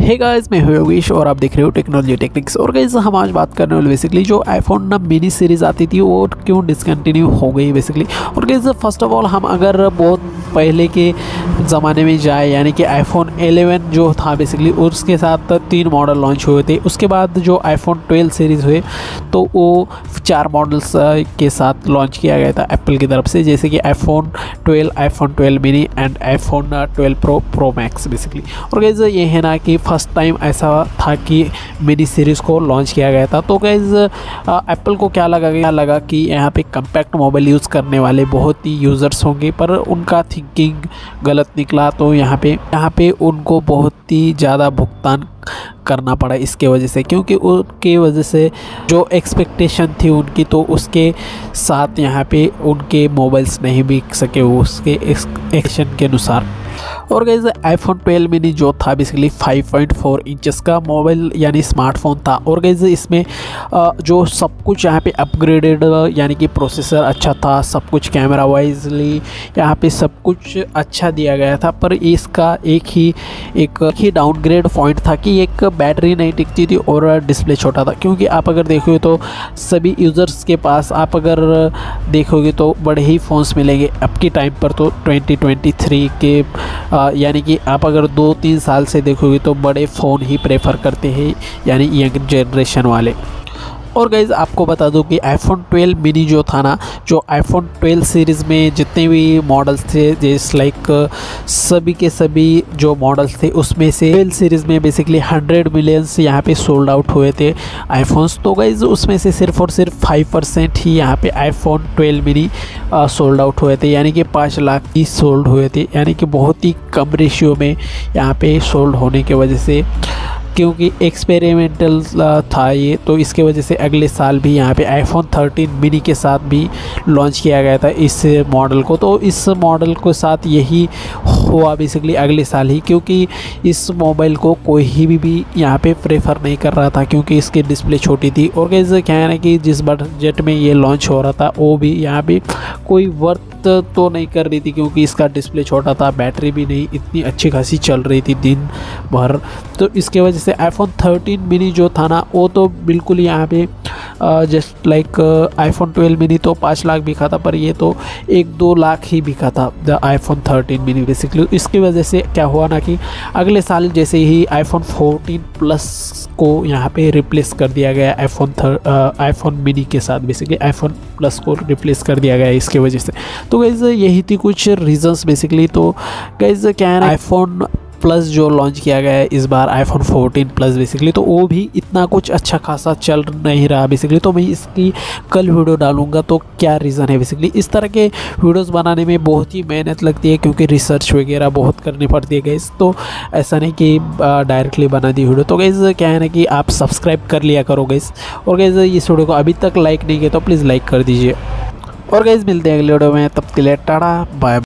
Hey guys, मैं हूं योगेश और आप देख रहे हो टेक्नोलॉजी टेक्निक्स। और गाइस हम आज बात करने वाले बेसिकली जो आईफोन ना मिनी सीरीज़ आती थी वो क्यों डिसकंटिन्यू हो गई बेसिकली। और गाइस फर्स्ट ऑफ ऑल हम अगर बहुत पहले के ज़माने में जाए, यानी कि आईफोन 11 जो था बेसिकली उसके साथ 3 मॉडल लॉन्च हुए थे। उसके बाद जो आईफोन 12 सीरीज़ हुए तो वो 4 मॉडल्स के साथ लॉन्च किया गया था एप्पल की तरफ से, जैसे कि iPhone 12, iPhone 12 mini and iPhone 12 pro max basically. और गाइस ये है ना कि फर्स्ट टाइम ऐसा था कि मिनी सीरीज़ को लॉन्च किया गया था। तो गाइस एप्पल को क्या लगा कि यहाँ पे कम्पैक्ट मोबाइल यूज़ करने वाले बहुत ही यूज़र्स होंगे, पर उनका थिंकिंग गलत निकला। तो यहाँ पे उनको बहुत ही ज़्यादा भुगतान करना पड़ा इसके वजह से, क्योंकि उनके वजह से जो एक्सपेक्टेशन थी उनकी, तो उसके साथ यहाँ पे उनके मोबाइल्स नहीं बिक सके उसके एक्सपेक्टेशन के अनुसार। और गाइस आईफोन 12 मिनी जो था बेसिकली 5.4 इंचेस का मोबाइल यानी स्मार्टफोन था। और गाइस इसमें जो सब कुछ यहाँ पे अपग्रेडेड, यानी कि प्रोसेसर अच्छा था, सब कुछ कैमरा वाइजली यहाँ पे सब कुछ अच्छा दिया गया था। पर इसका एक ही डाउनग्रेड पॉइंट था कि एक बैटरी नहीं टिकती थी और डिस्प्ले छोटा था। क्योंकि आप अगर देखोगे तो सभी यूज़र्स के पास आप अगर देखोगे तो बड़े ही फ़ोन्स मिलेंगे अब के टाइम पर। तो 2023 के यानी कि आप अगर 2-3 साल से देखोगे तो बड़े फ़ोन ही प्रेफर करते हैं, यानी यंग जनरेशन वाले। और गाइज़ आपको बता दूं कि आईफोन 12 मिनी जो था ना, जो आईफोन 12 सीरीज़ में जितने भी मॉडल्स थे, जैसे लाइक सभी के सभी जो मॉडल्स थे उसमें से 12 सीरीज़ में बेसिकली 100 मिलियंस यहाँ पे सोल्ड आउट हुए थे आईफोन्स। तो गाइज़ उसमें से सिर्फ और सिर्फ 5% ही यहाँ पे आईफोन 12 मिनी सोल्ड आउट हुए थे, यानी कि 5 लाख ही सोल्ड हुए थे, यानी कि बहुत ही कम रेशियो में यहाँ पे सोल्ड होने की वजह से। क्योंकि एक्सपेरिमेंटल था ये, तो इसके वजह से अगले साल भी यहाँ पे आईफोन 13 मिनी के साथ भी लॉन्च किया गया था इस मॉडल को। तो इस मॉडल के साथ यही हुआ बेसिकली अगले साल ही, क्योंकि इस मोबाइल को कोई भी यहाँ पे प्रेफर नहीं कर रहा था, क्योंकि इसकी डिस्प्ले छोटी थी। और कैसे क्या है ना कि जिस बजट में ये लॉन्च हो रहा था वो भी यहाँ पे कोई वर्थ तो नहीं कर रही थी, क्योंकि इसका डिस्प्ले छोटा था, बैटरी भी नहीं इतनी अच्छी खासी चल रही थी दिन भर। तो इसके वजह से आईफोन 13 मिनी जो था ना वो तो बिल्कुल यहाँ पे जस्ट लाइक आईफोन 12 मिनी तो 5 लाख बिका था, पर ये तो 1-2 लाख ही बिका था द आईफोन 13 मिनी बेसिकली। इसकी वजह से क्या हुआ ना कि अगले साल जैसे ही आईफोन 14 प्लस को यहाँ पे रिप्लेस कर दिया गया आईफोन मिनी के साथ, बेसिकली आईफोन प्लस को रिप्लेस कर दिया गया इसके वजह से। तो गाइस यही थी कुछ रीजंस बेसिकली। तो गाइस क्या है ना, आईफोन प्लस जो लॉन्च किया गया है इस बार आईफोन 14 प्लस बेसिकली, तो वो भी इतना कुछ अच्छा खासा चल नहीं रहा बेसिकली। तो मैं इसकी कल वीडियो डालूंगा तो क्या रीज़न है बेसिकली। इस तरह के वीडियोस बनाने में बहुत ही मेहनत लगती है, क्योंकि रिसर्च वगैरह बहुत करनी पड़ती है गाइस। तो ऐसा नहीं कि डायरेक्टली बना दी वीडियो। तो गाइस क्या है ना कि आप सब्सक्राइब कर लिया करो गाइस। और गाइस इस वीडियो को अभी तक लाइक नहीं किया तो प्लीज़ लाइक कर दीजिए। और गाइस मिलते हैं अगले वीडियो में, तब के लिए टाटा बाय।